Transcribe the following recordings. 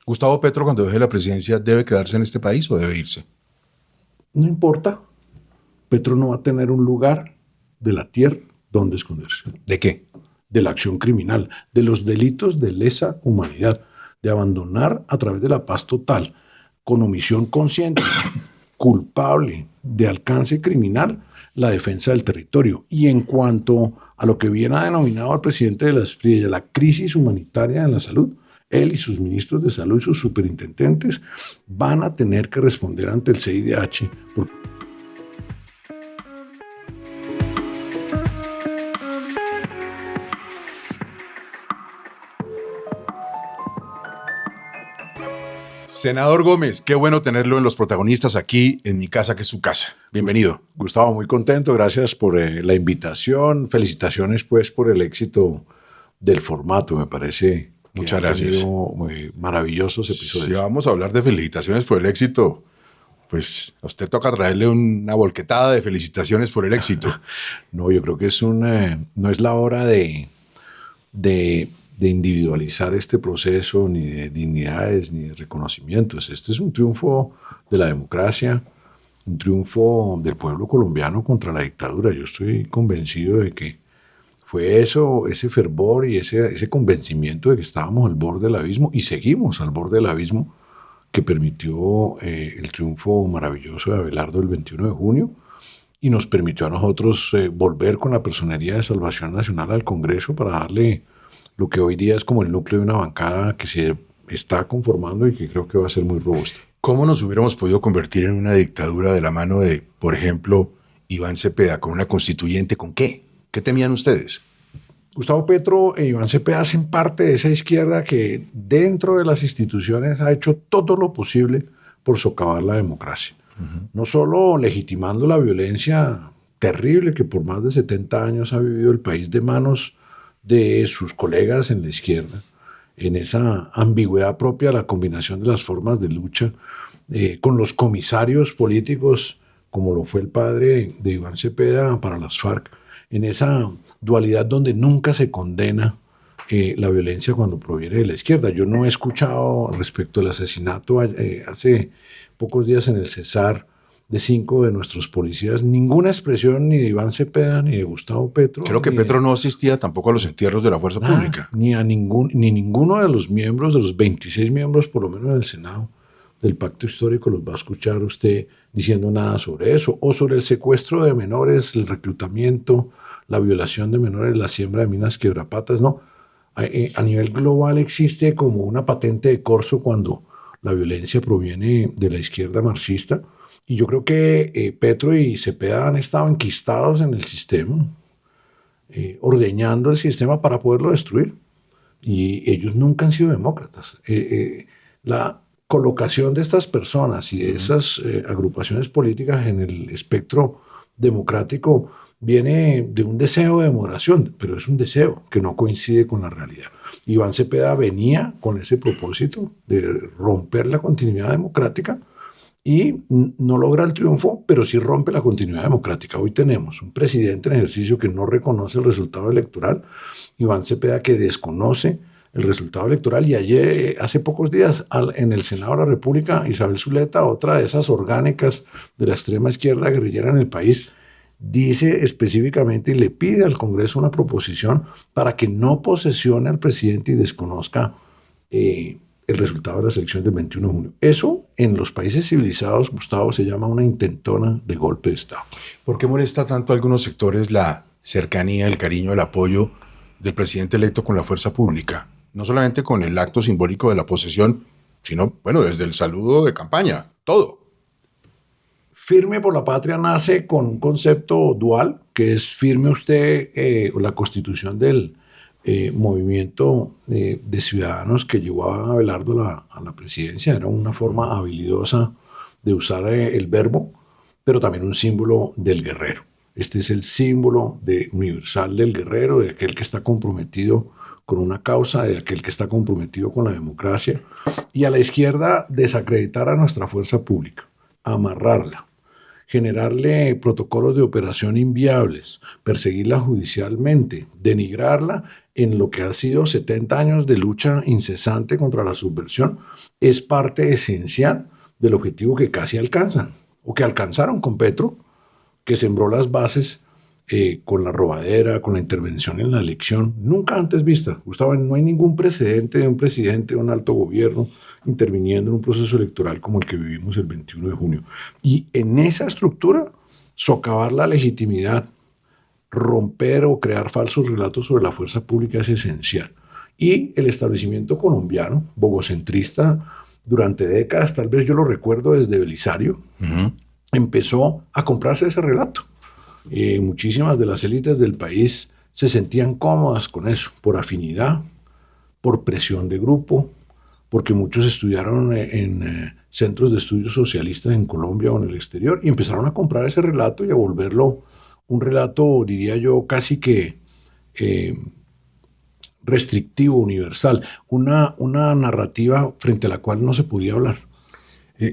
Gustavo Petro, cuando deje la presidencia, ¿debe quedarse en este país o debe irse? No importa. Petro no va a tener un lugar de la tierra donde esconderse. ¿De qué? De la acción criminal, de los delitos de lesa humanidad, de abandonar a través de la paz total, con omisión consciente, culpable de alcance criminal, la defensa del territorio. Y en cuanto a lo que bien ha denominado al presidente de la crisis humanitaria en la salud, él y sus ministros de salud y sus superintendentes van a tener que responder ante el CIDH. Senador Gómez, qué bueno tenerlo en Los Protagonistas aquí en mi casa, que es su casa. Bienvenido. Gustavo, muy contento. Gracias por la invitación. Felicitaciones, pues, por el éxito del formato. Me parece Muchas gracias. Muy maravillosos episodios. Si vamos a hablar de felicitaciones por el éxito, pues a usted toca traerle una volquetada de felicitaciones por el éxito. No, yo creo que no es la hora de individualizar este proceso, ni de dignidades, ni de reconocimientos. Este es un triunfo de la democracia, un triunfo del pueblo colombiano contra la dictadura. Yo estoy convencido de que fue eso, ese fervor y ese convencimiento de que estábamos al borde del abismo y seguimos al borde del abismo, que permitió el triunfo maravilloso de Abelardo el 21 de junio y nos permitió a nosotros volver con la Personería de Salvación Nacional al Congreso para darle lo que hoy día es como el núcleo de una bancada que se está conformando y que creo que va a ser muy robusta. ¿Cómo nos hubiéramos podido convertir en una dictadura de la mano de, por ejemplo, Iván Cepeda, con una constituyente? ¿Con qué? ¿Qué temían ustedes? Gustavo Petro e Iván Cepeda hacen parte de esa izquierda que dentro de las instituciones ha hecho todo lo posible por socavar la democracia. No solo legitimando la violencia terrible que por más de 70 años ha vivido el país de manos de sus colegas en la izquierda, en esa ambigüedad propia de la combinación de las formas de lucha, con los comisarios políticos, como lo fue el padre de Iván Cepeda para las FARC, en esa dualidad donde nunca se condena la violencia cuando proviene de la izquierda. Yo no he escuchado respecto al asesinato hace pocos días en el Cesar de 5 de nuestros policías ninguna expresión ni de Iván Cepeda ni de Gustavo Petro. Creo que Petro no asistía tampoco a los entierros de la fuerza pública. Ni ninguno de los miembros, de los 26 miembros por lo menos del Senado del Pacto Histórico los va a escuchar usted diciendo nada sobre eso, o sobre el secuestro de menores, el reclutamiento, la violación de menores, la siembra de minas quebrapatas. No, a nivel global existe como una patente de corso cuando la violencia proviene de la izquierda marxista, y yo creo que Petro y Cepeda han estado enquistados en el sistema, ordeñando el sistema para poderlo destruir, y ellos nunca han sido demócratas. La colocación de estas personas y de esas agrupaciones políticas en el espectro democrático viene de un deseo de demoración, pero es un deseo que no coincide con la realidad. Iván Cepeda venía con ese propósito de romper la continuidad democrática y no logra el triunfo, pero sí rompe la continuidad democrática. Hoy tenemos un presidente en ejercicio que no reconoce el resultado electoral, Iván Cepeda que desconoce el resultado electoral, y ayer, hace pocos días, en el Senado de la República, Isabel Zuleta, otra de esas orgánicas de la extrema izquierda guerrillera en el país, dice específicamente y le pide al Congreso una proposición para que no posesione al presidente y desconozca el resultado de las elecciones del 21 de junio. Eso en los países civilizados, Gustavo, se llama una intentona de golpe de Estado. ¿Por qué molesta tanto a algunos sectores la cercanía, el cariño, el apoyo del presidente electo con la fuerza pública? No solamente con el acto simbólico de la posesión, sino, bueno, desde el saludo de campaña, todo. Firme por la Patria nace con un concepto dual, que es firme usted la constitución del movimiento de ciudadanos que llevó a Abelardo a la presidencia. Era una forma habilidosa de usar el verbo, pero también un símbolo del guerrero. Este es el símbolo universal del guerrero, de aquel que está comprometido con una causa, de aquel que está comprometido con la democracia. Y a la izquierda, desacreditar a nuestra fuerza pública, amarrarla generarle protocolos de operación inviables, perseguirla judicialmente, denigrarla en lo que ha sido 70 años de lucha incesante contra la subversión, es parte esencial del objetivo que casi alcanzan, o que alcanzaron con Petro, que sembró las bases con la robadera, con la intervención en la elección, nunca antes vista. Gustavo, no hay ningún precedente de un presidente de un alto gobierno interviniendo en un proceso electoral como el que vivimos el 21 de junio. Y en esa estructura, socavar la legitimidad, romper o crear falsos relatos sobre la fuerza pública es esencial. Y el establecimiento colombiano, bogocentrista, durante décadas, tal vez yo lo recuerdo desde Belisario, empezó a comprarse ese relato. Muchísimas de las élites del país se sentían cómodas con eso, por afinidad, por presión de grupo, porque muchos estudiaron en centros de estudios socialistas en Colombia o en el exterior y empezaron a comprar ese relato y a volverlo un relato, diría yo, casi que restrictivo, universal, una narrativa frente a la cual no se podía hablar.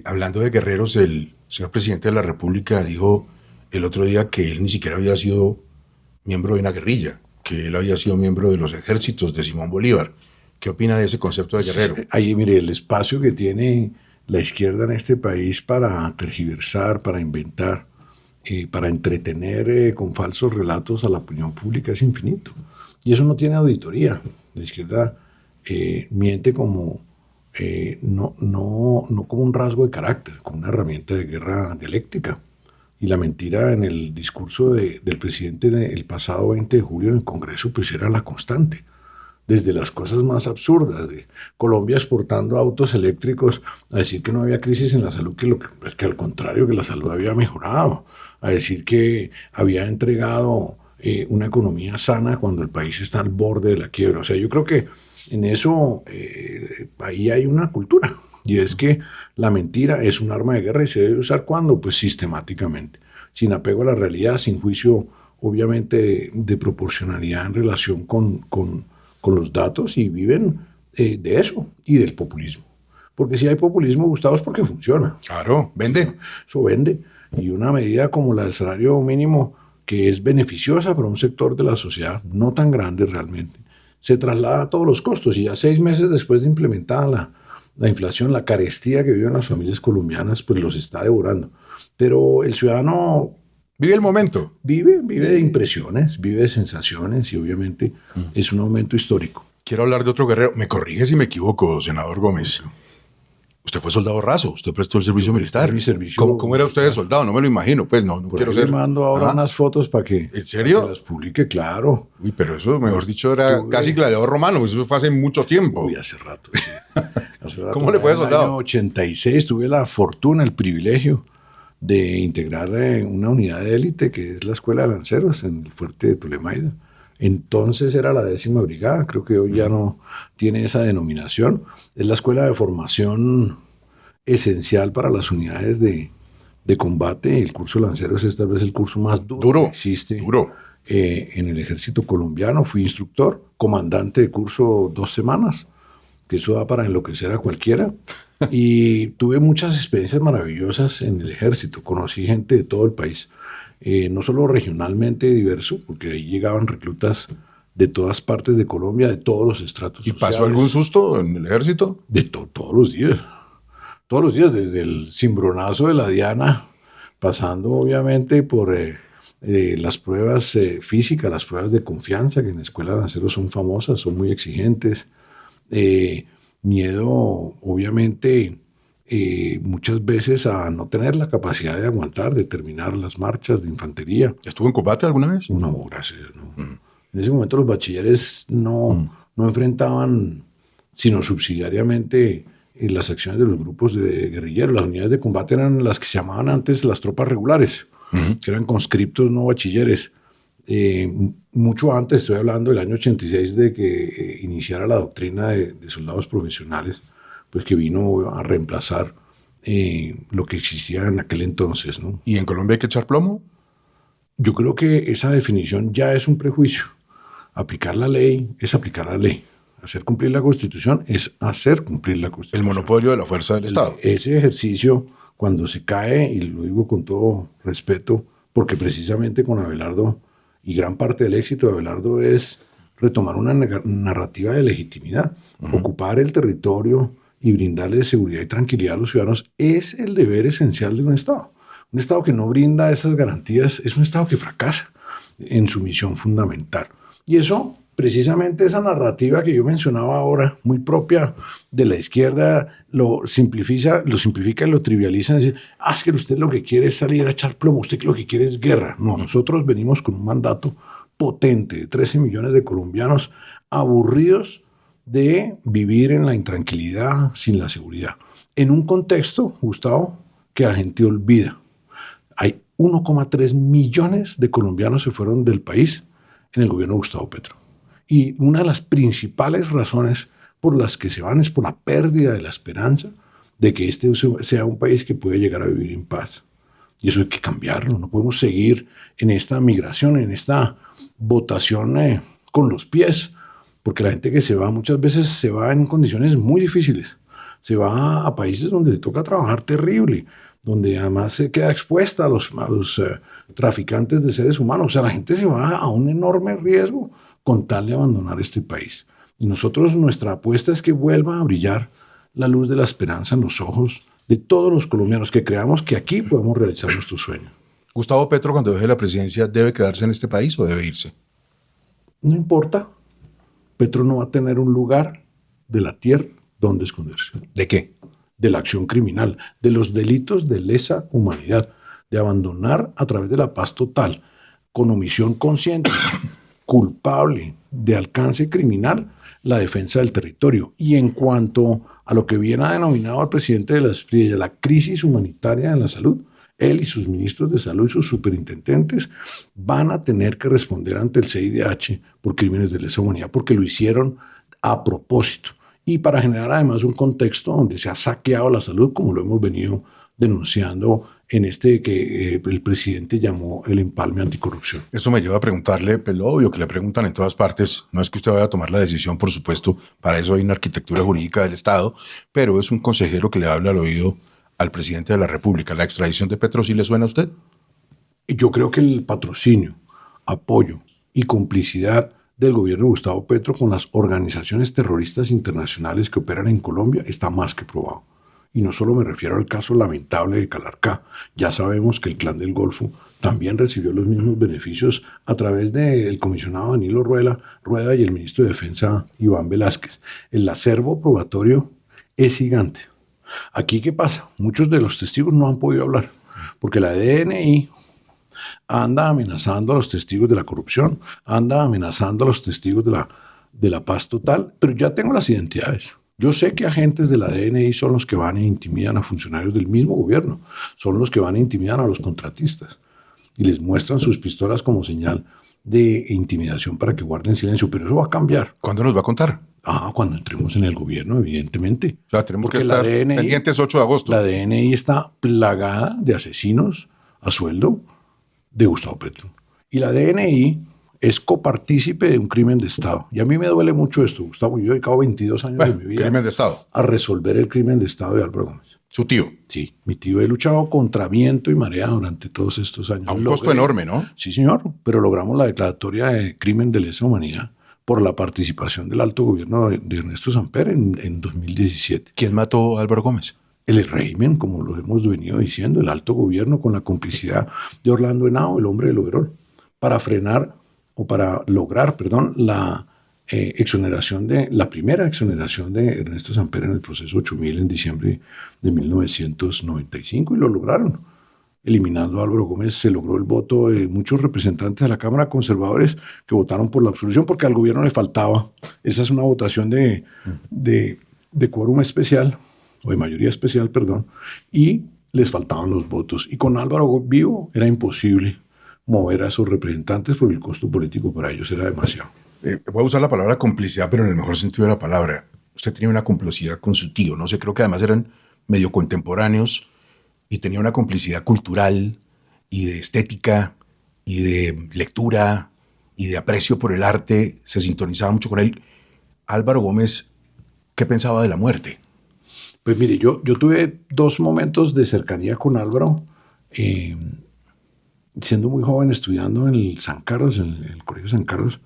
Hablando de guerreros, el señor presidente de la República dijo el otro día que él ni siquiera había sido miembro de una guerrilla, que él había sido miembro de los ejércitos de Simón Bolívar. ¿Qué opina de ese concepto de guerrero? Ahí, mire, el espacio que tiene la izquierda en este país para tergiversar, para inventar, para entretener con falsos relatos a la opinión pública es infinito. Y eso no tiene auditoría. La izquierda miente como, no como un rasgo de carácter, como una herramienta de guerra dialéctica. Y la mentira en el discurso del presidente el pasado 20 de julio en el Congreso pues era la constante. Desde las cosas más absurdas, de Colombia exportando autos eléctricos, a decir que no había crisis en la salud, que al contrario, que la salud había mejorado, a decir que había entregado una economía sana cuando el país está al borde de la quiebra. O sea, yo creo que en eso ahí hay una cultura, y es que la mentira es un arma de guerra y se debe usar ¿cuándo? Pues sistemáticamente, sin apego a la realidad, sin juicio obviamente de proporcionalidad en relación con los datos, y viven de eso y del populismo. Porque si hay populismo, Gustavo, es porque funciona. Claro, vende. Eso vende. Y una medida como la del salario mínimo, que es beneficiosa para un sector de la sociedad, no tan grande realmente, se traslada a todos los costos. Y ya 6 meses después de implementada la inflación, la carestía que viven las familias colombianas, pues los está devorando. Pero el ciudadano vive el momento. Vive de impresiones, vive de sensaciones, y obviamente es un aumento histórico. Quiero hablar de otro guerrero. Me corrige si me equivoco, senador Gómez. Usted fue soldado raso, usted prestó el servicio militar. Mi servicio. ¿Cómo era usted de soldado? No me lo imagino, pues no Por quiero ahí ser. Le mando ahora unas fotos para que, ¿En serio? para que las publique, claro. Uy, pero eso, mejor dicho, era casi gladiador romano, eso fue hace mucho tiempo. Uy, hace rato. Sí. Hace rato. ¿Cómo le fue de soldado? En el año 86 tuve la fortuna, el privilegio de integrar una unidad de élite que es la Escuela de Lanceros en el fuerte de Tolemaida. Entonces era la 10ª Brigada, creo que hoy ya no tiene esa denominación. Es la escuela de formación esencial para las unidades de combate. El curso de Lanceros es tal vez el curso más duro que existe en el ejército colombiano. Fui instructor, comandante de curso 2 semanas, que eso da para enloquecer a cualquiera. Y tuve muchas experiencias maravillosas en el ejército. Conocí gente de todo el país, no solo regionalmente diverso, porque ahí llegaban reclutas de todas partes de Colombia, de todos los estratos ¿Y sociales. pasó algún susto en el ejército? De todos los días. Todos los días, desde el cimbronazo de la Diana, pasando obviamente por las pruebas físicas, las pruebas de confianza, que en la Escuela de Lanceros son famosas, son muy exigentes. Miedo, obviamente, muchas veces a no tener la capacidad de aguantar, de terminar las marchas de infantería. ¿Estuvo en combate alguna vez? No, gracias. No. En ese momento los bachilleres no enfrentaban, sino subsidiariamente, las acciones de los grupos de guerrilleros. Las unidades de combate eran las que se llamaban antes las tropas regulares, que eran conscriptos, no bachilleres. Mucho antes, estoy hablando del año 86, de que iniciara la doctrina de soldados profesionales, pues que vino a reemplazar lo que existía en aquel entonces, ¿no? ¿Y en Colombia hay que echar plomo? Yo creo que esa definición ya es un prejuicio. Aplicar la ley es aplicar la ley. Hacer cumplir la Constitución es hacer cumplir la Constitución. El monopolio de la fuerza del Estado. Ese ejercicio cuando se cae, y lo digo con todo respeto, porque precisamente con Abelardo, y gran parte del éxito de Abelardo es retomar una narrativa de legitimidad, ocupar el territorio y brindarle seguridad y tranquilidad a los ciudadanos es el deber esencial de un Estado. Un Estado que no brinda esas garantías es un Estado que fracasa en su misión fundamental. Y eso, precisamente esa narrativa que yo mencionaba ahora, muy propia de la izquierda, lo simplifica y lo trivializa. Es decir, es que usted lo que quiere es salir a echar plomo, usted lo que quiere es guerra. No, nosotros venimos con un mandato potente de 13 millones de colombianos aburridos de vivir en la intranquilidad, sin la seguridad. En un contexto, Gustavo, que la gente olvida. Hay 1,3 millones de colombianos se fueron del país en el gobierno de Gustavo Petro. Y una de las principales razones por las que se van es por la pérdida de la esperanza de que este sea un país que puede llegar a vivir en paz. Y eso hay que cambiarlo. No podemos seguir en esta migración, en esta votación con los pies, porque la gente que se va muchas veces se va en condiciones muy difíciles. Se va a países donde le toca trabajar terrible, donde además se queda expuesta a los traficantes de seres humanos. O sea, la gente se va a un enorme riesgo con tal de abandonar este país. Y nosotros, nuestra apuesta es que vuelva a brillar la luz de la esperanza en los ojos de todos los colombianos, que creamos que aquí podemos realizar nuestros sueños. Gustavo Petro, cuando deje la presidencia, ¿debe quedarse en este país o debe irse? No importa. Petro no va a tener un lugar de la tierra donde esconderse. ¿De qué? De la acción criminal, de los delitos de lesa humanidad, de abandonar a través de la paz total, con omisión consciente, culpable, de alcance criminal, la defensa del territorio. Y en cuanto a lo que bien ha denominado el presidente de la crisis humanitaria en la salud, él y sus ministros de salud y sus superintendentes van a tener que responder ante el CIDH por crímenes de lesa humanidad, porque lo hicieron a propósito. Y para generar además un contexto donde se ha saqueado la salud, como lo hemos venido denunciando en este que el presidente llamó el empalme anticorrupción. Eso me lleva a preguntarle, pues lo obvio que le preguntan en todas partes, no es que usted vaya a tomar la decisión, por supuesto, para eso hay una arquitectura jurídica del Estado, pero es un consejero que le habla al oído al presidente de la República. ¿La extradición de Petro sí le suena a usted? Yo creo que el patrocinio, apoyo y complicidad del gobierno de Gustavo Petro con las organizaciones terroristas internacionales que operan en Colombia está más que probado. Y no solo me refiero al caso lamentable de Calarcá. Ya sabemos que el Clan del Golfo también recibió los mismos beneficios a través del comisionado Danilo Rueda y el ministro de Defensa Iván Velázquez. El acervo probatorio es gigante. Aquí, ¿qué pasa? Muchos de los testigos no han podido hablar porque la DNI anda amenazando a los testigos de la corrupción, anda amenazando a los testigos de la paz total, pero ya tengo las identidades. Yo sé que agentes de la DNI son los que van e intimidan a funcionarios del mismo gobierno, son los que van e intimidan a los contratistas y les muestran sus pistolas como señal de intimidación para que guarden silencio, pero eso va a cambiar. ¿Cuándo nos va a contar? Cuando entremos en el gobierno, evidentemente. O sea, tenemos que estar pendientes 8 de agosto. La DNI está plagada de asesinos a sueldo de Gustavo Petro. Y la DNI es copartícipe de un crimen de Estado. Y a mí me duele mucho esto, Gustavo. Yo he dedicado 22 años de mi vida crimen de Estado. A resolver el crimen de Estado de Álvaro Gómez. ¿Su tío? Sí, mi tío. He luchado contra viento y marea durante todos estos años. A un costo enorme, ¿no? Sí, señor. Pero logramos la declaratoria de crimen de lesa humanidad por la participación del alto gobierno de Ernesto Samper en 2017. ¿Quién mató a Álvaro Gómez? El régimen, como lo hemos venido diciendo, el alto gobierno con la complicidad de Orlando Henao, el hombre del overol, para frenar o para lograr, la primera exoneración de Ernesto Samper en el proceso 8000 en diciembre de 1995, y lo lograron. Eliminando a Álvaro Gómez se logró el voto de muchos representantes de la Cámara conservadores que votaron por la absolución porque al gobierno le faltaba. Esa es una votación de quórum especial, o de mayoría especial, y les faltaban los votos. Y con Álvaro vivo era imposible mover a esos representantes porque el costo político para ellos era demasiado. Voy a usar la palabra complicidad, pero en el mejor sentido de la palabra. Usted tenía una complicidad con su tío, no sé, creo que además eran medio contemporáneos y tenía una complicidad cultural y de estética y de lectura y de aprecio por el arte. Se sintonizaba mucho con él. Álvaro Gómez, ¿qué pensaba de la muerte? Pues mire, yo tuve 2 momentos de cercanía con Álvaro. Siendo muy joven, estudiando en el San Carlos, en el Colegio San Carlos,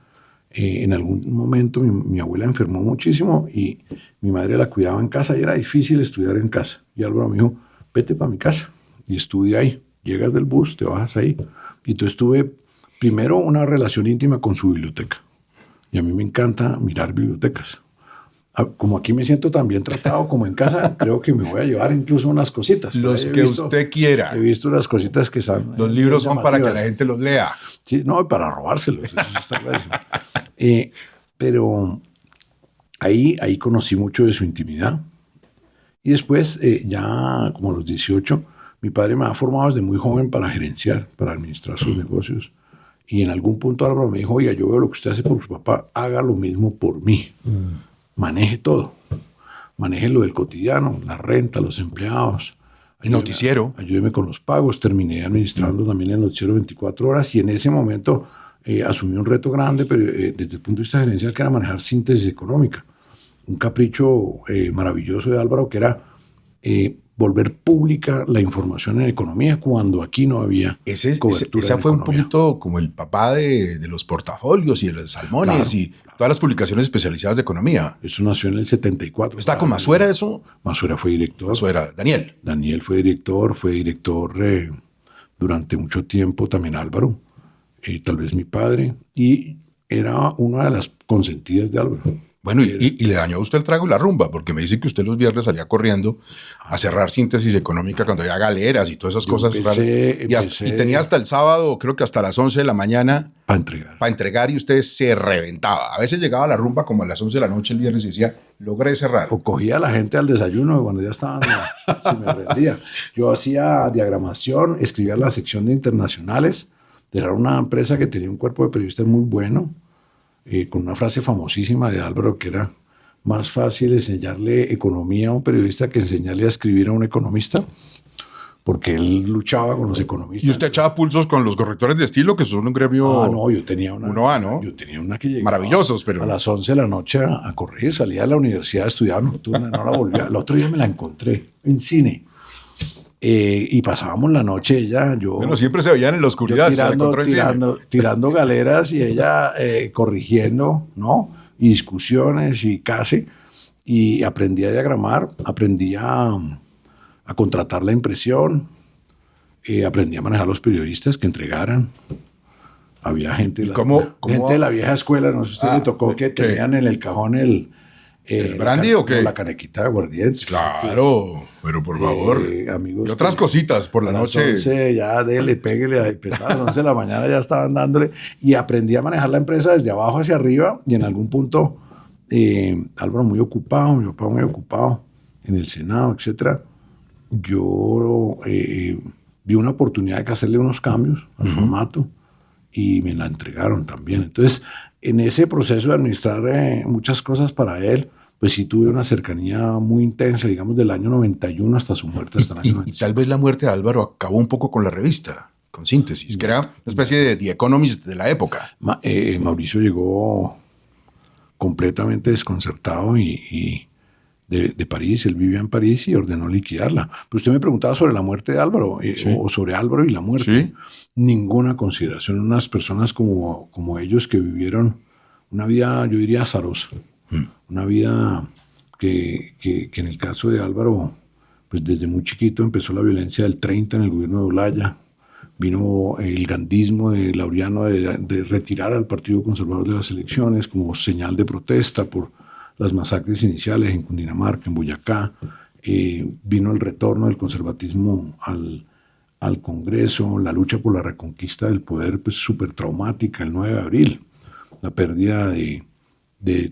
en algún momento mi abuela enfermó muchísimo y mi madre la cuidaba en casa y era difícil estudiar en casa. Y Álvaro me dijo, vete para mi casa y estudia ahí. Llegas del bus, te bajas ahí. Y entonces tuve primero una relación íntima con su biblioteca. Y a mí me encanta mirar bibliotecas. Como aquí me siento tan bien tratado como en casa, creo que me voy a llevar incluso unas cositas. Los que usted quiera. He visto unas cositas que están... Los libros son para que la gente los lea. Sí, no, para robárselos. Eso está clarísimo. Pero ahí conocí mucho de su intimidad. Y después, ya como a los 18, mi padre me ha formado desde muy joven para gerenciar, para administrar sus negocios. Y en algún punto Álvaro me dijo, oiga, yo veo lo que usted hace por su papá, haga lo mismo por mí. Maneje todo. Maneje lo del cotidiano, la renta, los empleados. El noticiero. Ayúdeme con los pagos. Terminé administrando también el noticiero 24 horas y en ese momento asumí un reto grande pero, desde el punto de vista gerencial, que era manejar síntesis económica. Un capricho maravilloso de Álvaro, que era volver pública la información en economía cuando aquí no había cobertura. Esa fue en un economía. poquito como el papá de los portafolios y de los salmones, claro, y todas las publicaciones especializadas de economía. Eso nació en el 74. ¿Está con Masuera eso? Masuera fue director. Masuera, Daniel. Daniel fue director durante mucho tiempo, también Álvaro, tal vez mi padre, y era una de las consentidas de Álvaro. Bueno, y le dañó a usted el trago y la rumba, porque me dice que usted los viernes salía corriendo a cerrar síntesis económica cuando había galeras y todas esas cosas. Y tenía hasta el sábado, creo que hasta las 11 de la mañana para entregar y usted se reventaba. A veces llegaba a la rumba como a las 11 de la noche el viernes y decía, logré cerrar. O cogía a la gente al desayuno cuando ya estaban, se me rendía. Yo hacía diagramación, escribía la sección de internacionales. Era una empresa que tenía un cuerpo de periodistas muy bueno. Con una frase famosísima de Álvaro que era más fácil enseñarle economía a un periodista que enseñarle a escribir a un economista, porque él luchaba con los economistas. ¿Y usted echaba pulsos con los correctores de estilo, que son un gremio? No, yo tenía una. Uno A, ¿no? Yo tenía una que llegaba maravillosos, pero... a las 11 de la noche a correr, salía de la universidad a estudiar nocturna, no la volvía. El otro día me la encontré en cine. Y pasábamos la noche yo... Bueno, siempre se veían en la oscuridad. Tirando galeras y ella corrigiendo, ¿no? Y discusiones y casi. Y aprendí a diagramar, aprendí a contratar la impresión, aprendí a manejar los periodistas que entregaran. Había gente, gente de la vieja escuela, no sé si usted le tocó, que tenían en el cajón ¿el brandy o qué? La canequita de aguardiente. Claro, pero por favor. Amigos, y otras cositas por la noche. 11, ya dele, péguele, a las 11 de la mañana ya estaban dándole. Y aprendí a manejar la empresa desde abajo hacia arriba. Y en algún punto, Álvaro muy ocupado, mi papá muy ocupado en el Senado, etcétera. Yo vi una oportunidad de hacerle unos cambios al formato y me la entregaron también. Entonces, en ese proceso de administrar muchas cosas para él, pues sí tuve una cercanía muy intensa, digamos, del año 91 hasta su muerte, hasta el año 95. Y tal vez la muerte de Álvaro acabó un poco con la revista, con Síntesis, que era una especie de The Economist de la época. Mauricio llegó completamente desconcertado de París, él vivía en París y ordenó liquidarla. Pero usted me preguntaba sobre la muerte de Álvaro, o sobre Álvaro y la muerte. Sí. Ninguna consideración. Unas personas como ellos que vivieron una vida, yo diría, azarosa. Una vida que en el caso de Álvaro, pues desde muy chiquito empezó la violencia del 30 en el gobierno de Olaya. Vino el gandismo de Laureano de retirar al Partido Conservador de las elecciones como señal de protesta por las masacres iniciales en Cundinamarca, en Boyacá. Vino el retorno del conservatismo al Congreso, la lucha por la reconquista del poder, pues súper traumática, el 9 de abril, la pérdida de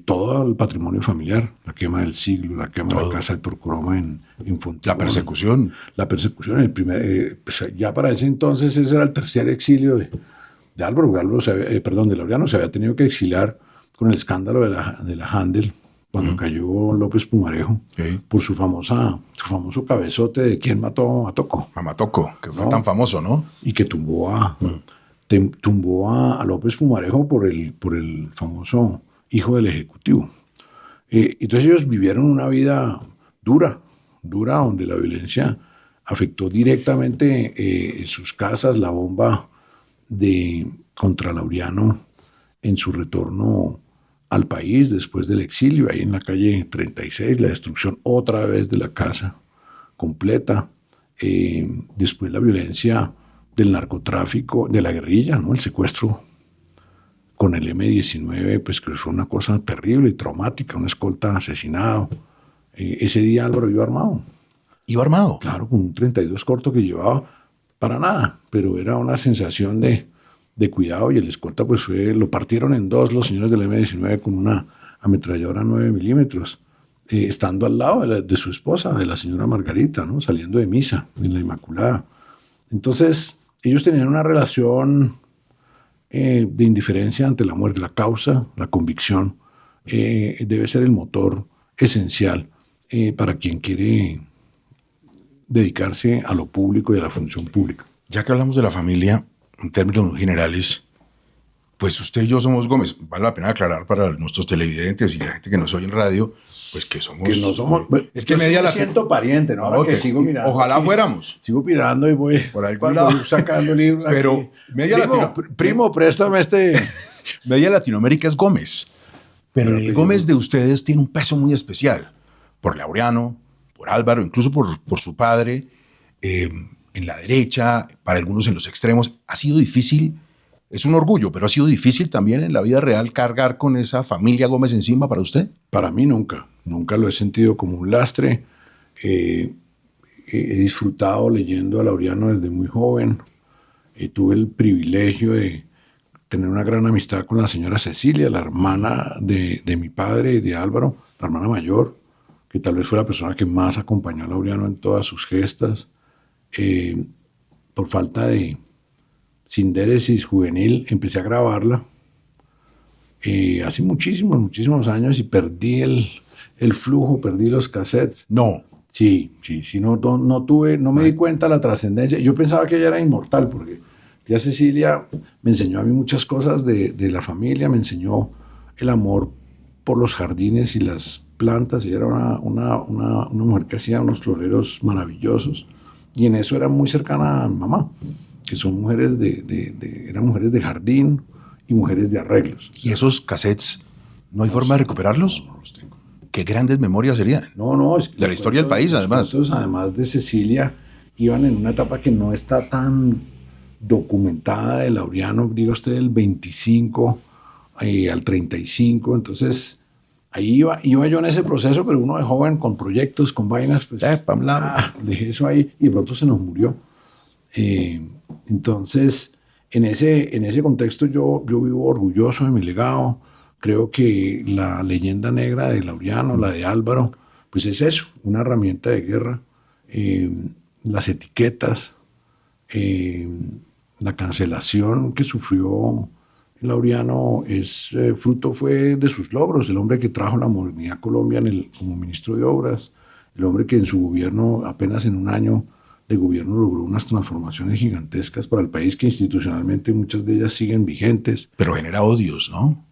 todo el patrimonio familiar, la quema del siglo, la quema de la casa de Torcoroma en Fontibón. La persecución. La persecución, pues ya para ese entonces ese era el tercer exilio de Álvaro. De Laureano se había tenido que exiliar con el escándalo de la Handel, cuando cayó López Pumarejo, por su famoso cabezote de quién mató a Matoco. A Matoco, que fue tan famoso, ¿no? Y que tumbó a López Pumarejo por el famoso hijo del Ejecutivo. Entonces ellos vivieron una vida dura, dura, donde la violencia afectó directamente sus casas, la bomba contra Laureano en su retorno al país después del exilio, ahí en la calle 36, la destrucción otra vez de la casa completa, después la violencia del narcotráfico, de la guerrilla, ¿no? El secuestro con el M-19, pues que fue una cosa terrible y traumática, un escolta asesinado. Ese día Álvaro iba armado. ¿Iba armado? Claro, con un 32 corto que llevaba para nada, pero era una sensación de cuidado, y el escolta pues lo partieron en dos los señores del M-19 con una ametralladora 9 milímetros, estando al lado de su esposa, de la señora Margarita, ¿no? Saliendo de misa en la Inmaculada. Entonces ellos tenían una relación de indiferencia ante la muerte. La causa, la convicción, debe ser el motor esencial para quien quiere dedicarse a lo público y a la función pública. Ya que hablamos de la familia, en términos generales, pues usted y yo somos Gómez. Vale la pena aclarar para nuestros televidentes y la gente que nos oye en radio, pues que somos... Que no somos... Es que media me siento pariente, ¿no? Ahora que sigo mirando. Ojalá fuéramos. Sigo mirando y voy por algún lado sacando libros. Pero media primo, préstame este... Media Latinoamérica es Gómez. Pero el Gómez de ustedes tiene un peso muy especial. Por Laureano, por Álvaro, incluso por su padre, en la derecha, para algunos en los extremos. Ha sido difícil, es un orgullo, pero ha sido difícil también en la vida real cargar con esa familia Gómez encima para usted. Para mí nunca lo he sentido como un lastre. He disfrutado leyendo a Laureano desde muy joven. Tuve el privilegio de tener una gran amistad con la señora Cecilia, la hermana de mi padre y de Álvaro, la hermana mayor, que tal vez fue la persona que más acompañó a Laureano en todas sus gestas. Por falta de sindéresis juvenil, empecé a grabarla hace muchísimos años, y perdí el flujo, perdí los cassettes. No. Sí, no me di cuenta de la trascendencia. Yo pensaba que ella era inmortal, porque tía Cecilia me enseñó a mí muchas cosas de la familia, me enseñó el amor por los jardines y las plantas. Ella era una mujer que hacía unos floreros maravillosos, y en eso era muy cercana a mi mamá, que son mujeres eran mujeres de jardín y mujeres de arreglos. ¿Y esos cassettes no hay forma de recuperarlos? No los tengo. Qué grandes memorias serían. No, es que de la historia del país, además. Además de Cecilia, iban en una etapa que no está tan documentada de Laureano, diga usted, del 25 al 35. Entonces, ahí iba yo en ese proceso, pero uno de joven, con proyectos, con vainas, pues dejé eso ahí, y de pronto se nos murió. Entonces, en ese contexto yo vivo orgulloso de mi legado. Creo que la leyenda negra de Laureano, la de Álvaro, pues es eso, una herramienta de guerra. Las etiquetas, la cancelación que sufrió Laureano fue de sus logros. El hombre que trajo la modernidad a Colombia como ministro de Obras, el hombre que en su gobierno, apenas en un año de gobierno, logró unas transformaciones gigantescas para el país, que institucionalmente muchas de ellas siguen vigentes. Pero genera odios, ¿no?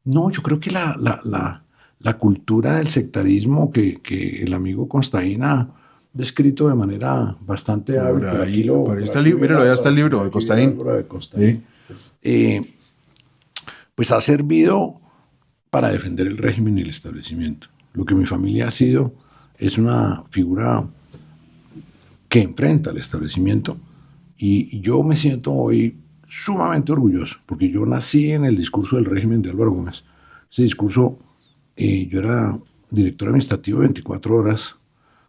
No, yo creo que la cultura del sectarismo que el amigo Constaín ha descrito de manera bastante hábil. Por ahí está el libro, míralo, allá está el libro de Constaín. ¿Sí? Pues ha servido para defender el régimen y el establecimiento. Lo que mi familia ha sido es una figura que enfrenta al establecimiento, y yo me siento hoy sumamente orgulloso, porque yo nací en el discurso del régimen de Álvaro Gómez. Ese discurso, yo era director administrativo de 24 horas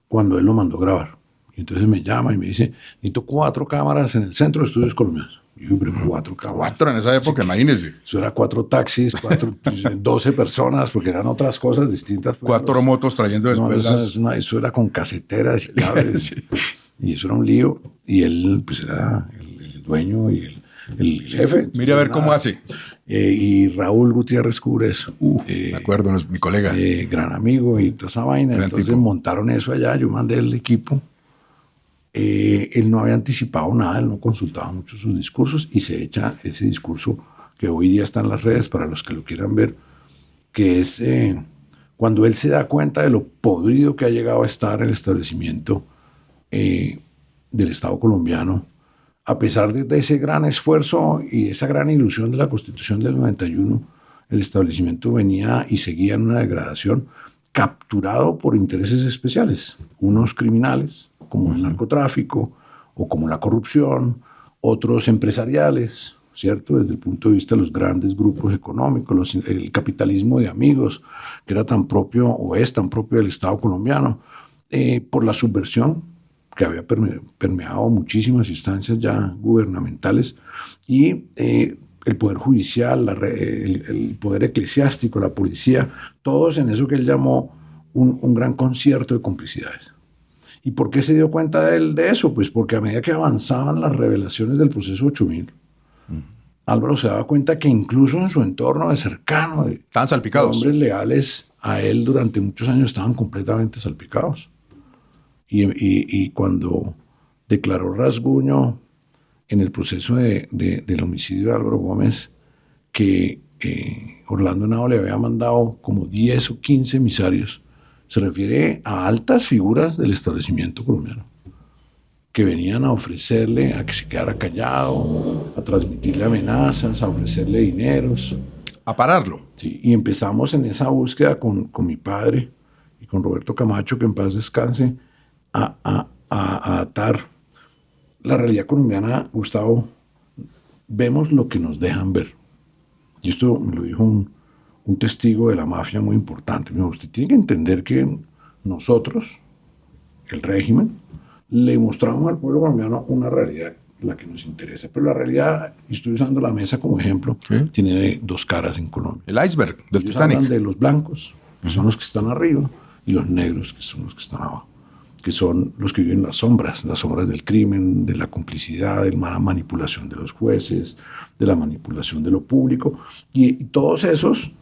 cuando él lo mandó grabar. Y entonces me llama y me dice: necesito 4 cámaras en el Centro de Estudios Colombianos. Y yo, pero 4 cámaras. 4 en esa época, sí, imagínese. Eso era 4 taxis, 12 personas, porque eran otras cosas distintas. 4 motos trayendo después. Eso era con caseteras y cables. Sí. Y eso era un lío. Y él, pues, era el dueño y el jefe. Mire a ver cómo hace. Y Raúl Gutiérrez Cures. Me acuerdo, es mi colega. Gran amigo y toda esa vaina. Gran Entonces tipo. Montaron eso allá, yo mandé el equipo. Él no había anticipado nada, él no consultaba mucho sus discursos, y se echa ese discurso que hoy día está en las redes para los que lo quieran ver, que es cuando él se da cuenta de lo podrido que ha llegado a estar el establecimiento del Estado colombiano, a pesar de ese gran esfuerzo y esa gran ilusión de la Constitución del 91, el establecimiento venía y seguía en una degradación, capturado por intereses especiales, unos criminales, como el narcotráfico o como la corrupción, otros empresariales, ¿cierto? Desde el punto de vista de los grandes grupos económicos, el capitalismo de amigos, que era tan propio o es tan propio del Estado colombiano, por la subversión que había permeado muchísimas instancias ya gubernamentales, y el poder judicial, el poder eclesiástico, la policía, todos en eso que él llamó un gran concierto de complicidades. ¿Y por qué se dio cuenta él de eso? Pues porque a medida que avanzaban las revelaciones del proceso 8000, Álvaro se daba cuenta que incluso en su entorno de cercano, estaban salpicados. Hombres leales a él durante muchos años estaban completamente salpicados. Y cuando declaró Rasguño en el proceso del homicidio de Álvaro Gómez, que Orlando Henao le había mandado como 10 o 15 emisarios, se refiere a altas figuras del establecimiento colombiano, que venían a ofrecerle a que se quedara callado, a transmitirle amenazas, a ofrecerle dineros. A pararlo. Sí, y empezamos en esa búsqueda con mi padre y con Roberto Camacho, que en paz descanse, a atar la realidad colombiana. Gustavo, vemos lo que nos dejan ver. Y esto me lo dijo un testigo de la mafia muy importante. Me dijo, usted tiene que entender que nosotros, el régimen, le mostramos al pueblo colombiano una realidad, la que nos interesa. Pero la realidad, y estoy usando la mesa como ejemplo, tiene dos caras en Colombia. El iceberg del Ellos Titanic. hablan de los blancos, que son los que están arriba, y los negros, que son los que están abajo, que son los que viven las sombras del crimen, de la complicidad, de la manipulación de los jueces, de la manipulación de lo público. Y todos esos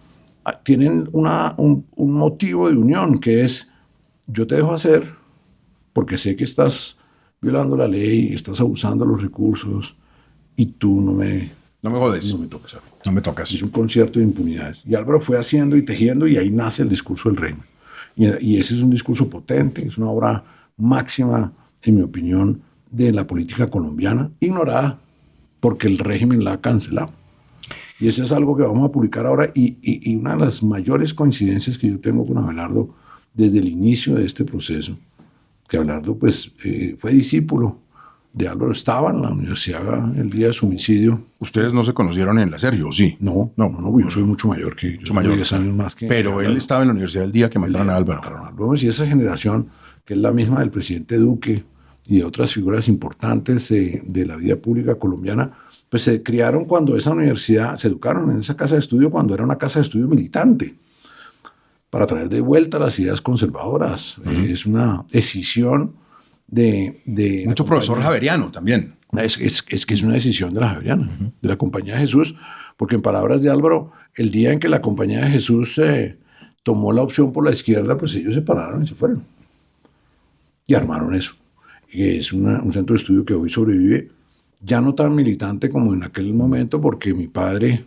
tienen un motivo de unión, que es: yo te dejo hacer porque sé que estás violando la ley, estás abusando de los recursos, y tú no me jodes. No me toques a mí. No me tocas. Es un concierto de impunidades. Y Álvaro fue haciendo y tejiendo, y ahí nace el discurso del régimen. Y ese es un discurso potente, es una obra máxima, en mi opinión, de la política colombiana, ignorada, porque el régimen la ha cancelado. Y eso es algo que vamos a publicar ahora, y una de las mayores coincidencias que yo tengo con Abelardo desde el inicio de este proceso, que Abelardo pues, fue discípulo de Álvaro, estaba en la universidad el día de su homicidio. ¿Ustedes no se conocieron en la serie, o sí? No, yo soy mucho mayor que ellos. Mucho mayor. 10 años más que Pero él estaba en la universidad el día que mataron a Álvaro. Y esa generación, que es la misma del presidente Duque y de otras figuras importantes de la vida pública colombiana, pues se criaron cuando esa universidad, se educaron en esa casa de estudio cuando era una casa de estudio militante, para traer de vuelta las ideas conservadoras. Es una decisión de mucho profesor javeriano también. Es que es una decisión de la Javeriana, de la Compañía de Jesús, porque en palabras de Álvaro, el día en que la Compañía de Jesús tomó la opción por la izquierda, pues ellos se pararon y se fueron. Y armaron eso. Y es un centro de estudio que hoy sobrevive, ya no tan militante como en aquel momento, porque mi padre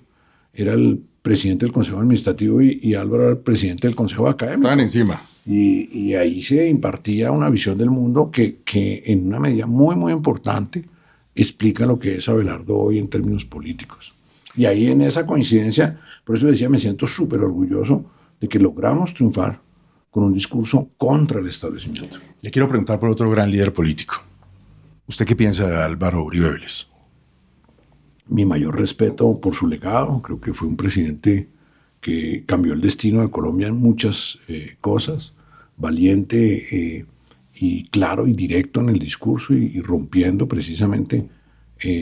era el presidente del Consejo Administrativo y Álvaro era el presidente del Consejo Académico. Estaban encima. Y ahí se impartía una visión del mundo que en una medida muy, muy importante explica lo que es Abelardo hoy en términos políticos. Y ahí, en esa coincidencia, por eso decía, me siento súper orgulloso de que logramos triunfar con un discurso contra el establecimiento. Le quiero preguntar por otro gran líder político. ¿Usted qué piensa de Álvaro Uribe Vélez? Mi mayor respeto por su legado. Creo que fue un presidente que cambió el destino de Colombia en muchas cosas, valiente y claro y directo en el discurso, y rompiendo precisamente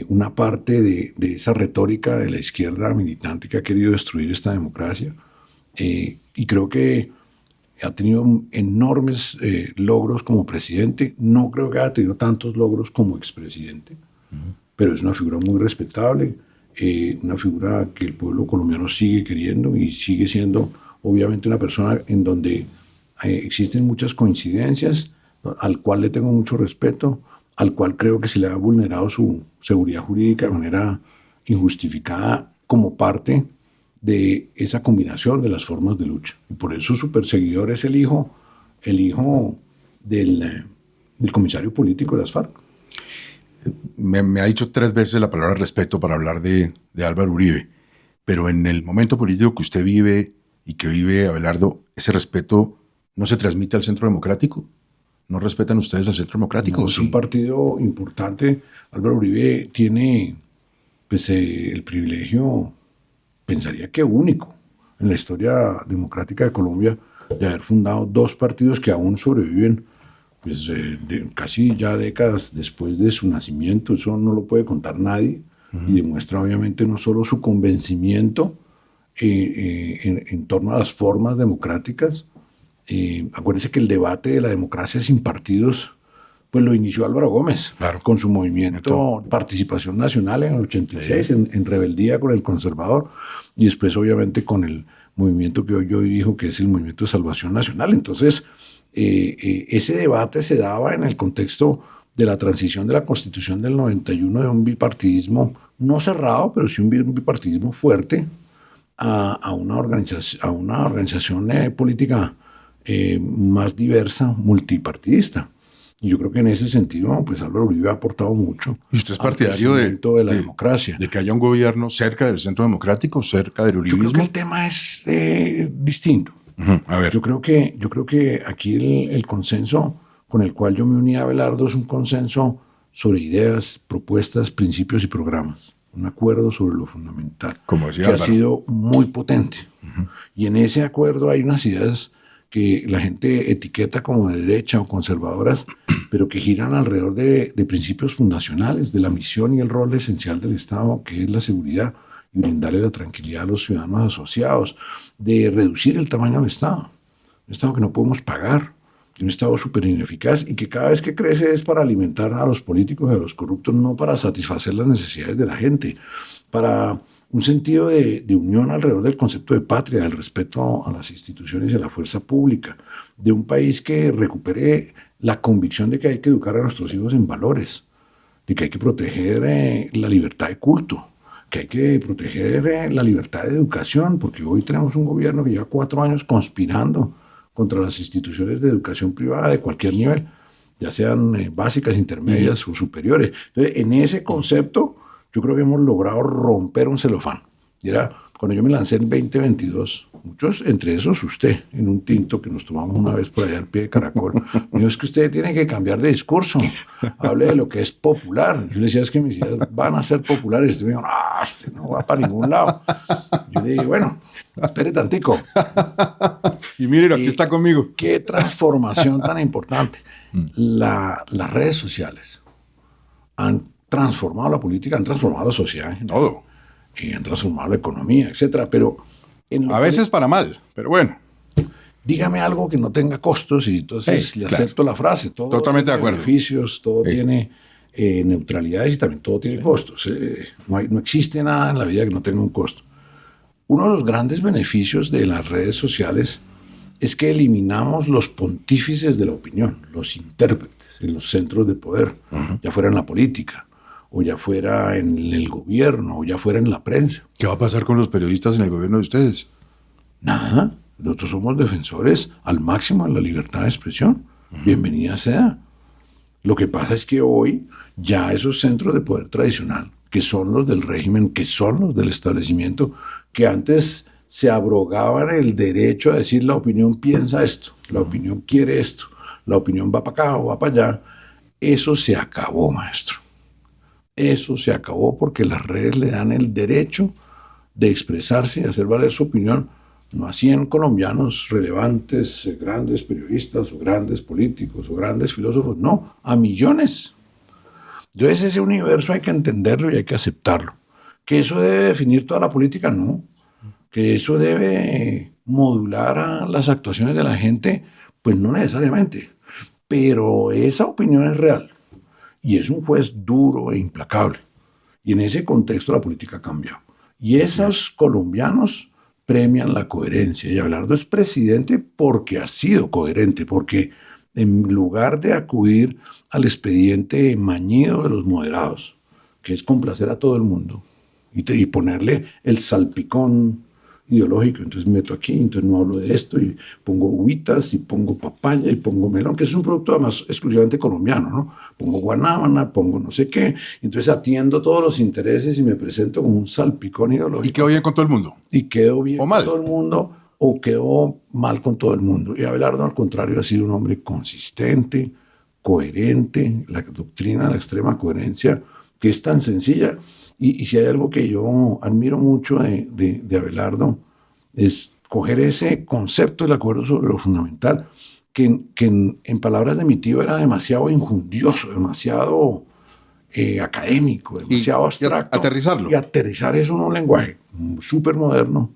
una parte de esa retórica de la izquierda militante que ha querido destruir esta democracia. Y creo que ha tenido enormes logros como presidente. No creo que haya tenido tantos logros como expresidente, pero es una figura muy respetable, una figura que el pueblo colombiano sigue queriendo, y sigue siendo obviamente una persona en donde existen muchas coincidencias, al cual le tengo mucho respeto, al cual creo que se le ha vulnerado su seguridad jurídica de manera injustificada como parte de esa combinación de las formas de lucha. Y por eso su perseguidor es el hijo del comisario político de las FARC. Me ha dicho 3 veces la palabra respeto para hablar de Álvaro Uribe, pero en el momento político que usted vive y que vive Abelardo, ¿ese respeto no se transmite al Centro Democrático? ¿No respetan ustedes al Centro Democrático? No, es un partido importante. Álvaro Uribe tiene pues, el privilegio, pensaría que único, en la historia democrática de Colombia, de haber fundado 2 partidos que aún sobreviven pues, casi ya décadas después de su nacimiento. Eso no lo puede contar nadie. Y demuestra obviamente no solo su convencimiento en torno a las formas democráticas. Acuérdense que el debate de la democracia sin partidos pues lo inició Álvaro Gómez, claro, con su movimiento Participación Nacional en el 86, sí, en rebeldía con el conservador, y después obviamente con el movimiento que hoy yo dirijo, que es el Movimiento de Salvación Nacional. Entonces, ese debate se daba en el contexto de la transición de la Constitución del 91 de un bipartidismo no cerrado, pero sí un bipartidismo fuerte, a una organización política más diversa, multipartidista. Y yo creo que en ese sentido, pues Álvaro Uribe ha aportado mucho. ¿Y usted es partidario de la democracia? De que haya un gobierno cerca del Centro Democrático, cerca del uribismo? Yo creo que el tema es distinto. A ver. Yo creo que aquí el consenso con el cual yo me uní a Abelardo es un consenso sobre ideas, propuestas, principios y programas. Un acuerdo sobre lo fundamental, como decía que Álvaro, ha sido muy potente. Y en ese acuerdo hay unas ideas que la gente etiqueta como de derecha o conservadoras, pero que giran alrededor de principios fundacionales, de la misión y el rol esencial del Estado, que es la seguridad y brindarle la tranquilidad a los ciudadanos asociados, de reducir el tamaño del Estado, un Estado que no podemos pagar, un Estado súper ineficaz y que cada vez que crece es para alimentar a los políticos y a los corruptos, no para satisfacer las necesidades de la gente, para un sentido de unión alrededor del concepto de patria, del respeto a las instituciones y a la fuerza pública, de un país que recupere la convicción de que hay que educar a nuestros hijos en valores, de que hay que proteger la libertad de culto, que hay que proteger la libertad de educación, porque hoy tenemos un gobierno que lleva 4 años conspirando contra las instituciones de educación privada de cualquier nivel, ya sean básicas, intermedias o superiores. Entonces, en ese concepto, yo creo que hemos logrado romper un celofán. Y era, cuando yo me lancé en 2022, muchos, entre esos usted, en un tinto que nos tomamos una vez por allá al pie de Caracol, me dijo, es que usted tiene que cambiar de discurso, hable de lo que es popular. Yo le decía, es que mis ideas van a ser populares. Y usted me dijo, no, este no va para ningún lado. Yo le dije, bueno, espere tantico. Y miren, aquí está conmigo. Qué transformación tan importante. Las redes sociales han transformado la política, han transformado la sociedad en general. Todo. Y han transformado la economía, etcétera. Pero a veces para mal, pero bueno. Dígame algo que no tenga costos y entonces le acepto la frase. Todo totalmente de tiene acuerdo. Beneficios, todo tiene neutralidades y también todo tiene costos. No existe nada en la vida que no tenga un costo. Uno de los grandes beneficios de las redes sociales es que eliminamos los pontífices de la opinión, los intérpretes en los centros de poder, ya fuera en la política, o ya fuera en el gobierno, o ya fuera en la prensa. ¿Qué va a pasar con los periodistas en el gobierno de ustedes? Nada. Nosotros somos defensores al máximo de la libertad de expresión. Bienvenida sea. Lo que pasa es que hoy ya esos centros de poder tradicional, que son los del régimen, que son los del establecimiento, que antes se abrogaban el derecho a decir la opinión piensa esto, la opinión quiere esto, la opinión va para acá o va para allá, eso se acabó, maestro. Eso se acabó porque las redes le dan el derecho de expresarse y hacer valer su opinión, no a 100 colombianos relevantes, grandes periodistas o grandes políticos o grandes filósofos, no, a millones. Entonces ese universo hay que entenderlo y hay que aceptarlo. ¿Que eso debe definir toda la política? No. ¿Que eso debe modular a las actuaciones de la gente? Pues no necesariamente. Pero esa opinión es real. Y es un juez duro e implacable. Y en ese contexto la política ha cambiado. Y esos colombianos premian la coherencia. Y Abelardo es presidente porque ha sido coherente, porque en lugar de acudir al expediente mañido de los moderados, que es complacer a todo el mundo, y ponerle el salpicón ideológico. Entonces meto aquí, entonces no hablo de esto y pongo uvitas y pongo papaya y pongo melón, que es un producto además exclusivamente colombiano, ¿no? Pongo guanábana, pongo no sé qué. Entonces atiendo todos los intereses y me presento como un salpicón ideológico. ¿Y quedó bien con todo el mundo? Y quedo bien ¿O mal? con todo el mundo o quedó mal con todo el mundo. Y Abelardo, al contrario, ha sido un hombre consistente, coherente, la doctrina, la extrema coherencia, que es tan sencilla. Y si hay algo que yo admiro mucho de Abelardo, es coger ese concepto del acuerdo sobre lo fundamental, que en palabras de mi tío era demasiado injundioso, demasiado académico, demasiado abstracto. Aterrizarlo. Y aterrizar eso en un lenguaje súper moderno,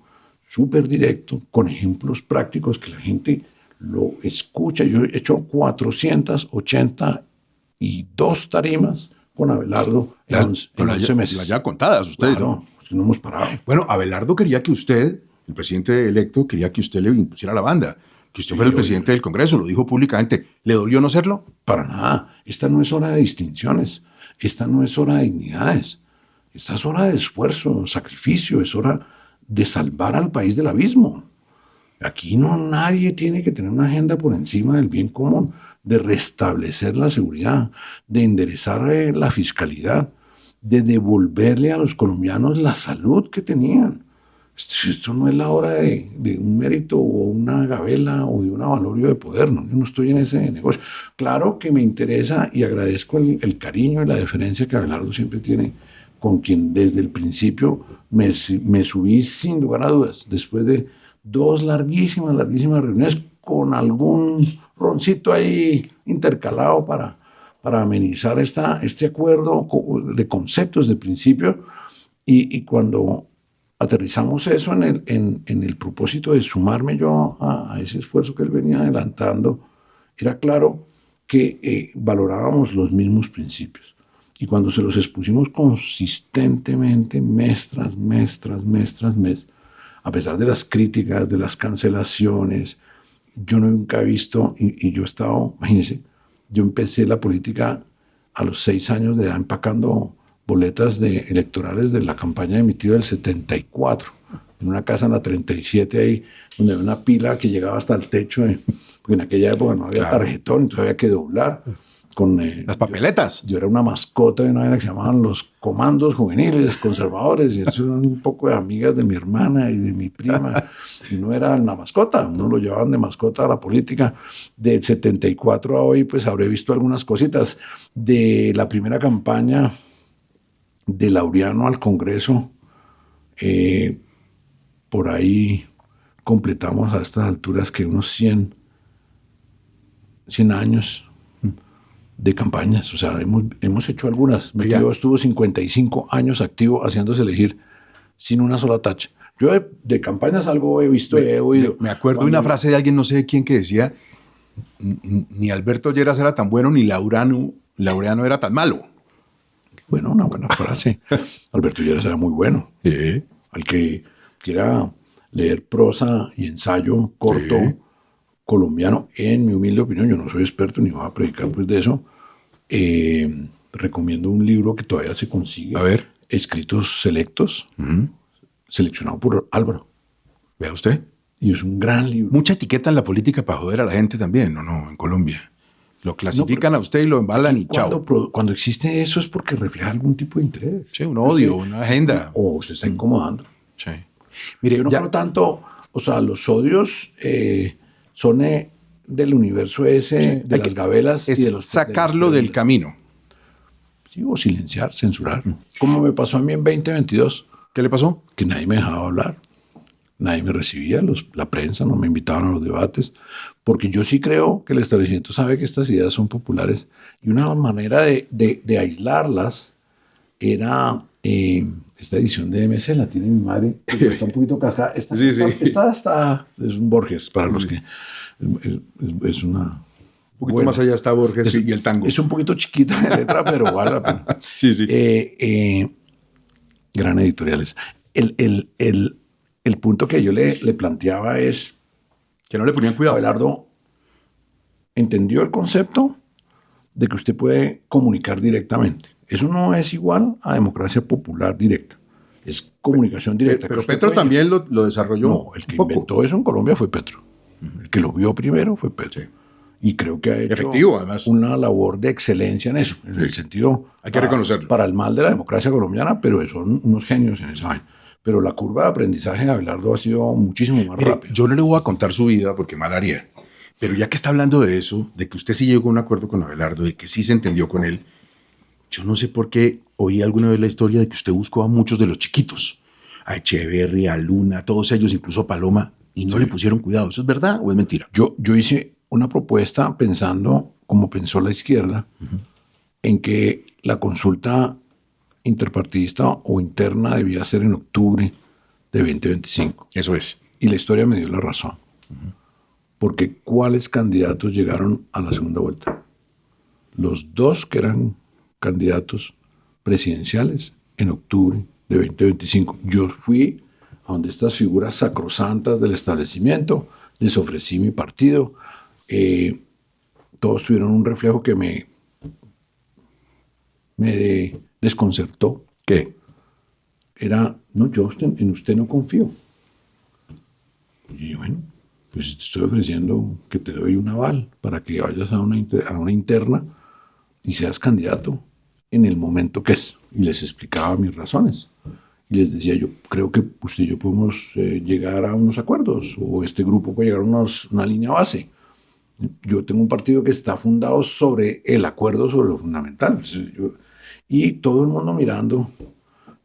súper directo, con ejemplos prácticos que la gente lo escucha. Yo he hecho 482 tarimas con Abelardo en 11 meses. Las ya contadas ustedes. Claro, no hemos parado. Bueno, Abelardo quería que usted, el presidente electo, quería que usted le impusiera la banda, que usted fuera el presidente del Congreso, lo dijo públicamente. ¿Le dolió no serlo? Para nada. Esta no es hora de distinciones. Esta no es hora de dignidades. Esta es hora de esfuerzo, sacrificio. Es hora de salvar al país del abismo. Aquí nadie tiene que tener una agenda por encima del bien común, de restablecer la seguridad, de enderezar la fiscalidad, de devolverle a los colombianos la salud que tenían. Esto no es la hora de un mérito o una gabela o de un avalorio de poder. ¿No? Yo no estoy en ese negocio. Claro que me interesa y agradezco el cariño y la deferencia que Abelardo siempre tiene con quien desde el principio me subí sin lugar a dudas, después de 2 larguísimas reuniones con algún roncito ahí intercalado para amenizar este acuerdo de conceptos de principio. Y cuando aterrizamos eso en el propósito de sumarme yo a ese esfuerzo que él venía adelantando, era claro que valorábamos los mismos principios. Y cuando se los expusimos consistentemente, mes tras mes, a pesar de las críticas, de las cancelaciones, yo nunca he visto, y yo he estado, imagínense, yo empecé la política a los 6 años de edad empacando boletas electorales de la campaña de mi tío del 74, en una casa en la 37 ahí, donde había una pila que llegaba hasta el techo, porque en aquella época no había tarjetón, entonces había que doblar. Con, las papeletas. Yo era una mascota de una vaina que se llamaban los comandos juveniles conservadores, y eso eran un poco de amigas de mi hermana y de mi prima, y no era una mascota, uno lo llevaban de mascota a la política. Del 74 a hoy, pues habré visto algunas cositas. De la primera campaña de Laureano al Congreso, por ahí completamos a estas alturas que unos 100 años de campañas, o sea, hemos hecho algunas. Mi tío estuvo 55 años activo haciéndose elegir sin una sola tacha. Yo de campañas algo he visto, he oído. Me acuerdo de una frase de alguien, no sé de quién, que decía, ni Alberto Lleras era tan bueno, ni Laureano era tan malo. Bueno, una buena frase. Alberto Lleras era muy bueno. Al que quiera leer prosa y ensayo corto, colombiano, en mi humilde opinión, yo no soy experto ni voy a predicar pues de eso, recomiendo un libro que todavía se consigue. A ver. Escritos selectos, seleccionado por Álvaro. Vea usted. Y es un gran libro. Mucha etiqueta en la política para joder a la gente también, ¿no? En Colombia. Lo clasifican a usted y lo embalan y chao. Cuando existe eso es porque refleja algún tipo de interés. Sí, un odio, una agenda. O usted está incomodando. Sí. Mire, yo no creo tanto, o sea, los odios son del universo ese, de las gabelas y de los... sacarlo del camino. Sí, o silenciar, censurar. Como me pasó a mí en 2022. ¿Qué le pasó? Que nadie me dejaba hablar. Nadie me recibía, la prensa no me invitaban a los debates, porque yo sí creo que el establecimiento sabe que estas ideas son populares y una manera de aislarlas era esta edición de MC, la tiene mi madre, que está un poquito cascada. Esta es un Borges, para los que... Es una... Un poquito más allá está Borges y el tango. Es un poquito chiquita de letra, pero vale la pena. Sí, sí. Gran editoriales. El punto que yo le planteaba es... Que no le ponían cuidado. Abelardo entendió el concepto de que usted puede comunicar directamente. Eso no es igual a democracia popular directa. es comunicación directa. Pero Petro también lo desarrolló. No, el que inventó eso en Colombia fue Petro. El que lo vio primero fue Petro. Sí. Y creo que ha hecho efectivo, además, una labor de excelencia en eso, en el sentido... Hay que reconocerlo. Para el mal de la democracia colombiana, pero son unos genios en esa vaina. Pero la curva de aprendizaje de Abelardo ha sido muchísimo más rápida. Yo no le voy a contar su vida porque mal haría. Pero ya que está hablando de eso, de que usted sí llegó a un acuerdo con Abelardo, de que sí se entendió con él, yo no sé por qué oí alguna vez la historia de que usted buscó a muchos de los chiquitos, a Echeverry, a Luna, a todos ellos, incluso a Paloma, y no le pusieron cuidado. ¿Eso es verdad o es mentira? Yo hice una propuesta pensando, como pensó la izquierda, en que la consulta interpartidista o interna debía ser en octubre de 2025. Eso es. Y la historia me dio la razón. Porque ¿cuáles candidatos llegaron a la segunda vuelta? Los dos que eran candidatos presidenciales en octubre de 2025. Yo fui a donde estas figuras sacrosantas del establecimiento, les ofrecí mi partido. Todos tuvieron un reflejo que me desconcertó. ¿Qué? Era, no, yo en usted no confío. Y yo, bueno, pues te estoy ofreciendo que te doy un aval para que vayas a una interna y seas candidato en el momento que es. Y les explicaba mis razones. Y les decía, yo creo que usted y yo podemos llegar a unos acuerdos, o este grupo puede llegar a una línea base. Yo tengo un partido que está fundado sobre el acuerdo sobre lo fundamental. Y todo el mundo mirando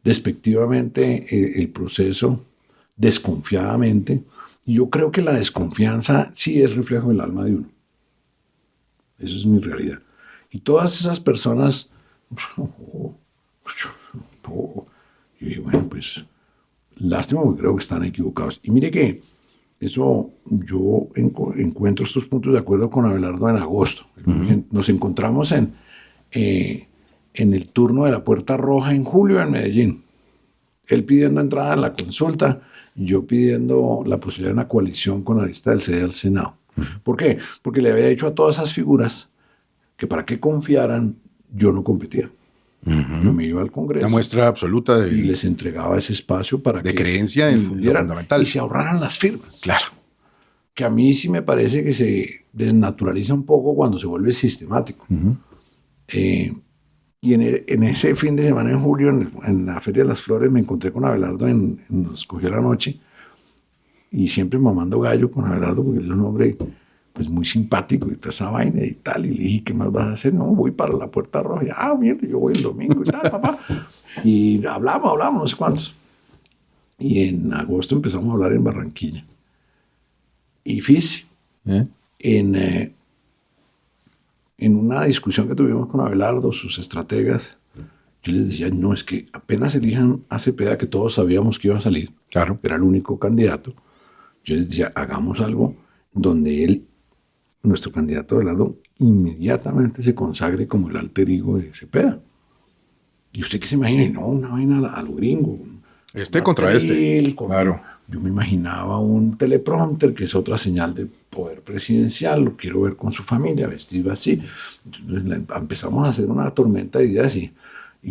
despectivamente el proceso, desconfiadamente. Y yo creo que la desconfianza sí es reflejo del alma de uno. Esa es mi realidad. Y todas esas personas... y dije, bueno, pues lástima porque creo que están equivocados. Y mire que eso, yo encuentro estos puntos de acuerdo con Abelardo en agosto. Nos encontramos en el turno de la Puerta Roja en julio en Medellín. Él pidiendo entrada a la consulta y yo pidiendo la posibilidad de una coalición con la lista del CD al Senado. ¿Por qué? Porque le había dicho a todas esas figuras que para que confiaran yo no competía. Yo me iba al Congreso. Una muestra absoluta y les entregaba ese espacio para de creencia en lo fundamental. Y se ahorraran las firmas. Claro. Que a mí sí me parece que se desnaturaliza un poco cuando se vuelve sistemático. Y en ese fin de semana en julio, en la Feria de las Flores, me encontré con Abelardo, nos cogió la noche, y siempre mamando gallo con Abelardo, porque él es un hombre pues muy simpático y toda esa vaina y tal. Y le dije, ¿qué más vas a hacer? No, voy para la Puerta Roja. Y, mierda, yo voy el domingo y tal, papá. Y hablamos, no sé cuántos. Y en agosto empezamos a hablar en Barranquilla. Y fíjese, en una discusión que tuvimos con Abelardo, sus estrategas, yo les decía, no, es que apenas elijan a Cepeda, que todos sabíamos que iba a salir, claro, era el único candidato, yo les decía, hagamos algo donde él, nuestro candidato Abelardo, inmediatamente se consagre como el alter ego de Cepeda. ¿Y usted qué se imagina? No, una vaina a lo gringo. Contra este. Claro. Yo me imaginaba un teleprompter, que es otra señal de poder presidencial, lo quiero ver con su familia, vestido así. Entonces empezamos a hacer una tormenta de ideas y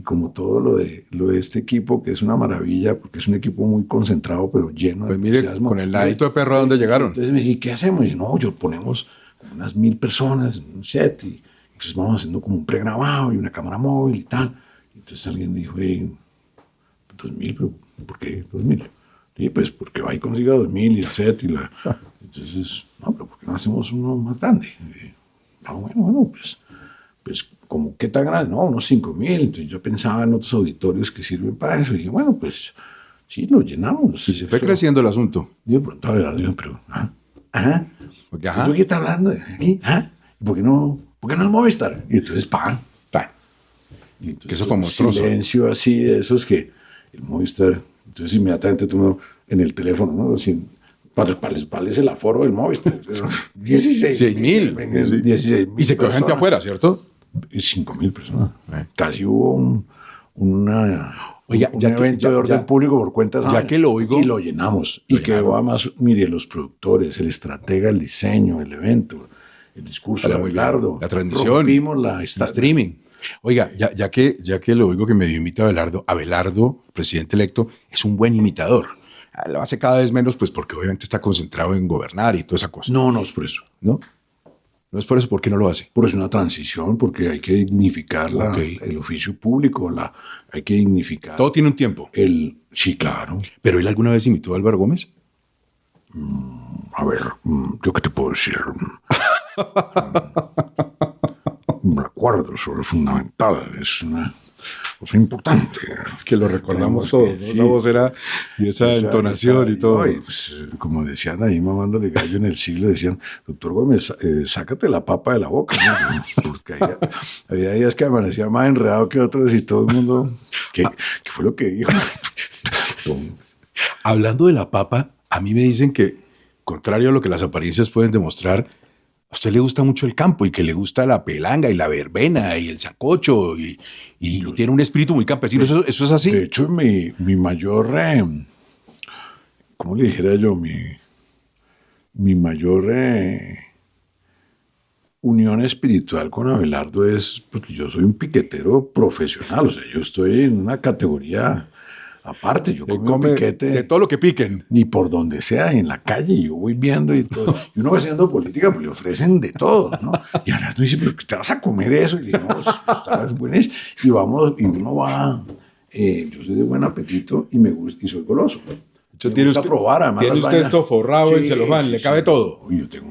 como todo lo de este equipo, que es una maravilla, porque es un equipo muy concentrado, pero lleno de entusiasmo. Con el ladito de perro, ¿a dónde llegaron? Entonces me dije, ¿qué hacemos? Y no, yo ponemos como unas 1000 personas en un set, y entonces vamos haciendo como un pregrabado y una cámara móvil y tal. Entonces alguien dijo, 2000, pero ¿por qué 2000? Y pues porque va y consiga 2000 y el set y la... Entonces, no, pero ¿por qué no hacemos uno más grande? Bueno, pues como ¿qué tan grande? No, unos 5000. Entonces yo pensaba en otros auditorios que sirven para eso. Y dije, bueno, pues sí, lo llenamos. Y se fue creciendo el asunto. Y de pronto Abelardo, pero, Porque, ¿tú qué estás hablando? ¿Aquí? ¿Y por qué no el Movistar? Y entonces, ¡pam! Y entonces, que eso fue monstruoso. Silencio así de esos que el Movistar... Entonces inmediatamente tú en el teléfono, ¿no? ¿Cuál es el aforo del Movistar? 16,000. 16,000. Y se quedó gente afuera, ¿cierto? 5,000 personas. Casi hubo un evento de orden público por cuentas. Ya que lo oigo. Y lo llenamos. Y quedó además, mire, los productores, el estratega, el diseño, el evento, el discurso de Abelardo. La transmisión. Rompimos el streaming. Oiga, ya que lo oigo que me imita Abelardo, presidente electo, es un buen imitador. Lo hace cada vez menos, pues porque obviamente está concentrado en gobernar y toda esa cosa. No, no es por eso. ¿No? No es por eso, ¿por qué no lo hace? Por eso es una transición, porque hay que dignificar el oficio público, hay que dignificar... Todo tiene un tiempo. Sí, claro. ¿Pero él alguna vez imitó a Álvaro Gómez? A ver, ¿yo qué te puedo decir? Un recuerdo sobre fundamental, es una cosa importante. Que lo recordamos todos, ¿no? Sí. La voz era y esa entonación y todo. Pues, como decían ahí mamándole gallo en el siglo, decían, doctor Gómez, sácate la papa de la boca, ¿no? Porque había días que amanecía más enredado que otros y todo el mundo, ¿qué fue lo que dijo? Hablando de la papa, a mí me dicen que, contrario a lo que las apariencias pueden demostrar, a usted le gusta mucho el campo y que le gusta la pelanga y la verbena y el sancocho y tiene un espíritu muy campesino. ¿Eso es así? De hecho, mi mayor, ¿cómo le dijera yo? Mi mayor unión espiritual con Abelardo es porque yo soy un piquetero profesional. O sea, yo estoy en una categoría... Aparte, yo come piquete. De todo lo que piquen. Ni por donde sea, en la calle, yo voy viendo y todo. Y uno va haciendo política, pues le ofrecen de todo, ¿no? Y Abelardo dice, ¿pero te vas a comer eso? Y le digo, no, está buenísimo. Y vamos, y uno va, yo soy de buen apetito y me gusta, y soy goloso. Tiene usted, probar, además, tiene usted esto forrado en celofán, le cabe todo. Yo tengo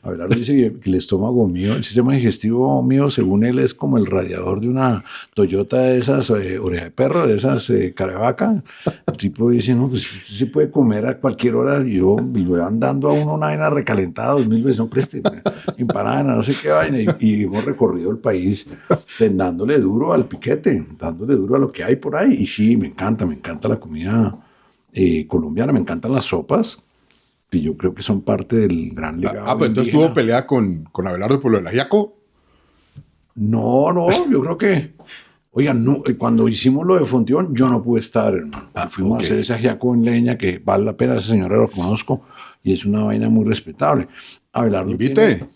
Abelardo dice que el estómago mío, el sistema digestivo mío, según él, es como el radiador de una Toyota de esas oreja de perro, de esas cara de vaca. El tipo dice, no, pues usted se puede comer a cualquier hora. Y yo le voy dando a uno una vaina recalentada 2000 veces, no preste, empanada, no sé qué vaina. Y hemos recorrido el país dándole duro al piquete, dándole duro a lo que hay por ahí. Y sí, me encanta la comida colombiana, me encantan las sopas, que yo creo que son parte del gran legado. Pues entonces tuvo pelea con Abelardo por lo del ajiaco. No, yo creo que, oiga, no, cuando hicimos lo de Fontión, yo no pude estar, hermano. Fuimos a hacer ese ajiaco en leña, que vale la pena, ese señor lo conozco, y es una vaina muy respetable. Abelardo invite,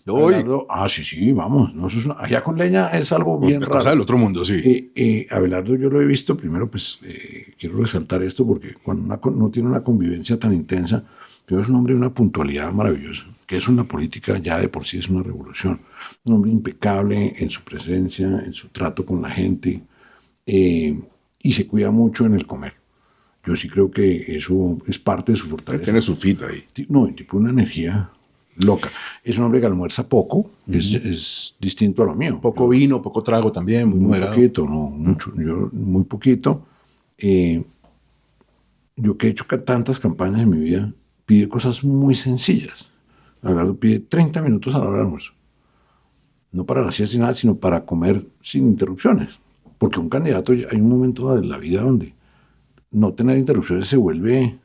sí, vamos. No, ajiaco en leña es algo bien raro. Cosa del otro mundo, sí. Abelardo yo lo he visto, primero pues quiero resaltar esto porque cuando uno tiene una convivencia tan intensa, pero es un hombre de una puntualidad maravillosa, que eso en la política ya de por sí es una revolución. Un hombre impecable en su presencia, en su trato con la gente, y se cuida mucho en el comer. Yo sí creo que eso es parte de su fortaleza. Tiene su fit ahí. No, el tipo de una energía loca. Es un hombre que almuerza poco, es distinto a lo mío. Poco vino, poco trago también, muy moderado. Poquito, no, mucho, yo muy poquito. Yo que he hecho tantas campañas en mi vida, pide cosas muy sencillas. Abelardo pide 30 minutos a la hora de almuerzo. No para la siesta ni nada, sino para comer sin interrupciones. Porque un candidato, hay un momento de la vida donde no tener interrupciones se vuelve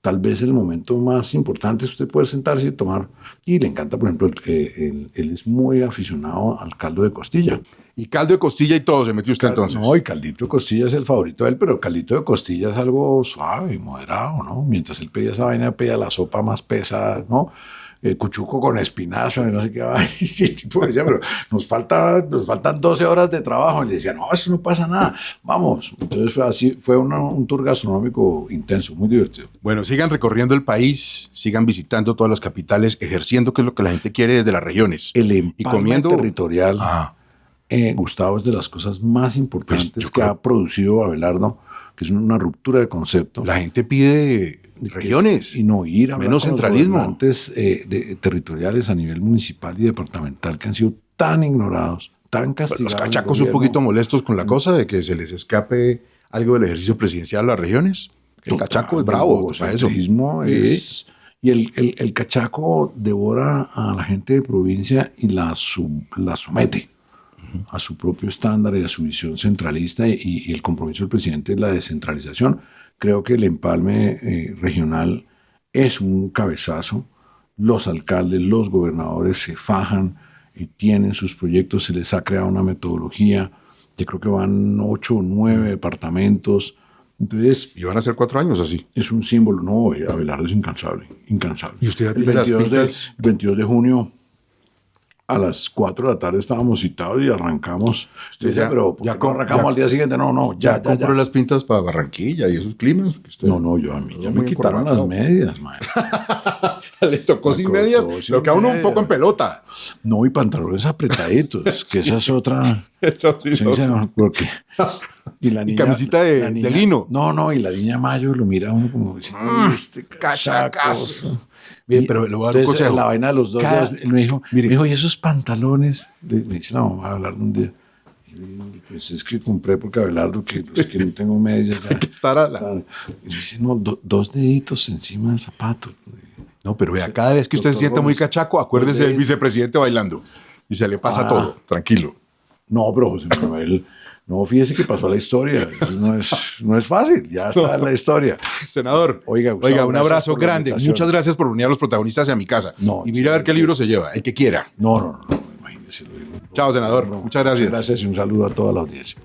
tal vez el momento más importante. Usted puede sentarse y tomar. Y le encanta, por ejemplo, él es muy aficionado al caldo de costilla. Y caldo de costilla y todo se metió usted entonces. No, y caldito de costilla es el favorito de él, pero caldito de costilla es algo suave, moderado, ¿no? Mientras él pedía esa vaina, pedía la sopa más pesada, ¿no? Cuchuco con espinazo, no sé qué. Y sí, tipo decía, pero nos faltan 12 horas de trabajo. Y le decía, no, eso no pasa nada, vamos. Entonces fue un tour gastronómico intenso, muy divertido. Bueno, sigan recorriendo el país, sigan visitando todas las capitales, ejerciendo qué es lo que la gente quiere desde las regiones. El empalme territorial, Gustavo, es de las cosas más importantes que ha producido Abelardo, que es una ruptura de concepto. La gente pide regiones y no ir a menos centralismo. Gobernantes territoriales a nivel municipal y departamental que han sido tan ignorados, tan castigados. Los cachacos un poquito molestos con la cosa de que se les escape algo del ejercicio presidencial a las regiones. El cachaco es bravo para eso. Y el cachaco devora a la gente de provincia y la somete a su propio estándar y a su visión centralista, y el compromiso del presidente es la descentralización. Creo que el empalme regional es un cabezazo. Los alcaldes, los gobernadores se fajan y tienen sus proyectos, se les ha creado una metodología. Yo creo que van 8 o 9 departamentos. Entonces, y van a ser 4 años así. Es un símbolo. No, Abelardo es incansable. ¿Y usted el 22 de junio A las 4 de la tarde estábamos citados y arrancamos. Usted ya- decía, pero ¿por ya qué con- no arrancamos ya- al día siguiente? No, ya. compró las pintas para Barranquilla y esos climas. Que usted- No, yo a mí ya me muy quitaron las encorbatado. medias, man. Le tocó sin tocó medias, sin lo que a uno un medias. poco en pelota. No, y pantalones apretaditos, que esa es otra. Eso sí, Sí, no, señor, porque. Y la camisita de lino. No, y la niña Mayo lo mira a uno como diciendo, este cachacazo. Bien, pero le voy a dar un Entonces, consejo. la vaina de los 2 Cada- dedos, él me dijo, Mire. ¿y esos pantalones? Me dice la mamá, Abelardo, un día. Y, pues es que compré porque Abelardo, que no tengo medias. Ya. que estar a la- Y dice, no, 2 deditos encima del zapato. No, pero vea, cada vez que usted se Doctor sienta muy Gómez, cachaco, acuérdese del vicepresidente bailando. Y se le pasa todo, tranquilo. No, pero José Manuel, no, fíjese que pasó a la historia. Eso no es fácil, ya está en la historia. Senador, Oiga, Gustavo, un gracias abrazo por la grande. invitación. Muchas gracias por venir a los protagonistas y a mi casa. No, y mira a ver qué libro se lleva, el que quiera. No, imagínese. Lo digo. Chao, senador. Muchas gracias. Muchas gracias y un saludo a toda la audiencia.